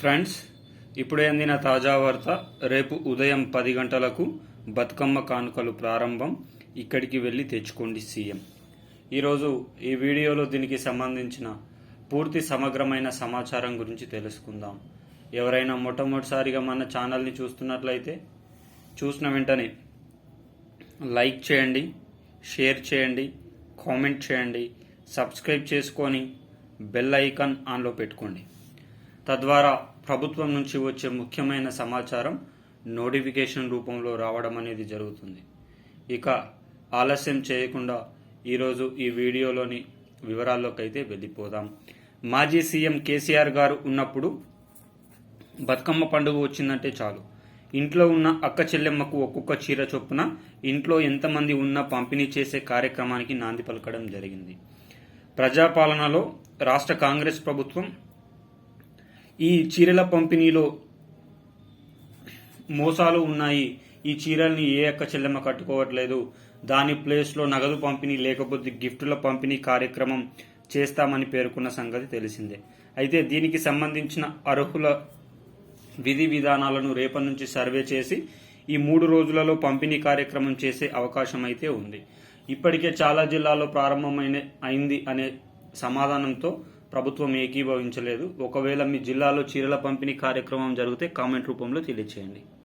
Friends, ఇప్పుడే అందిన తాజా వార్త. రేపు ఉదయం 10 గంటలకు బతుకమ్మ కానుకలు ప్రారంభం. ఇక్కడికి వెళ్ళి తెచ్చుకోండి సీఎం. ఈరోజు ఈ వీడియోలో దీనికి సంబంధించిన పూర్తి సమగ్రమైన సమాచారం గురించి తెలుసుకుందాం. ఎవరైనా మొట్టమొదటిసారిగా మన ఛానల్ని చూస్తున్నట్లయితే చూసిన వెంటనే లైక్ చేయండి, షేర్ చేయండి, కామెంట్ చేయండి, సబ్స్క్రైబ్ చేసుకొని బెల్ ఐకాన్ ఆన్లో పెట్టుకోండి. తద్వారా ప్రభుత్వం నుంచి వచ్చే ముఖ్యమైన సమాచారం నోటిఫికేషన్ రూపంలో రావడం అనేది జరుగుతుంది. ఇక ఆలస్యం చేయకుండా ఈరోజు ఈ వీడియోలోని వివరాల్లోకి అయితే వెళ్ళిపోదాం. మాజీ సీఎం కేసీఆర్ గారు ఉన్నప్పుడు బతుకమ్మ పండుగ వచ్చిందంటే చాలు, ఇంట్లో ఉన్న అక్క చెల్లెమ్మకు ఒక్కొక్క చీర చొప్పున ఇంట్లో ఎంతమంది ఉన్నా పంపిణీ చేసే కార్యక్రమానికి నాంది పలకడం జరిగింది. ప్రజాపాలనలో రాష్ట్ర కాంగ్రెస్ ప్రభుత్వం ఈ చీరల పంపిణీలో మోసాలు ఉన్నాయి, ఈ చీరల్ని ఏ అక్క చెల్లెమ్మ కట్టుకోవట్లేదు, దాని ప్లేస్లో నగదు పంపిణీ లేకపోతే గిఫ్టుల పంపిణీ కార్యక్రమం చేస్తామని పేర్కొన్న సంగతి తెలిసిందే. అయితే దీనికి సంబంధించిన అర్హుల విధి విధానాలను రేపటి నుంచి సర్వే చేసి ఈ 3 రోజులలో పంపిణీ కార్యక్రమం చేసే అవకాశం అయితే ఉంది. ఇప్పటికే చాలా జిల్లాల్లో అయింది అనే సమాధానంతో ప్రభుత్వం ఏకీభవించలేదు. ఒకవేళ మీ జిల్లాలో చీరల పంపిణీ కార్యక్రమం జరిగితే కామెంట్ రూపంలో తెలియచేయండి.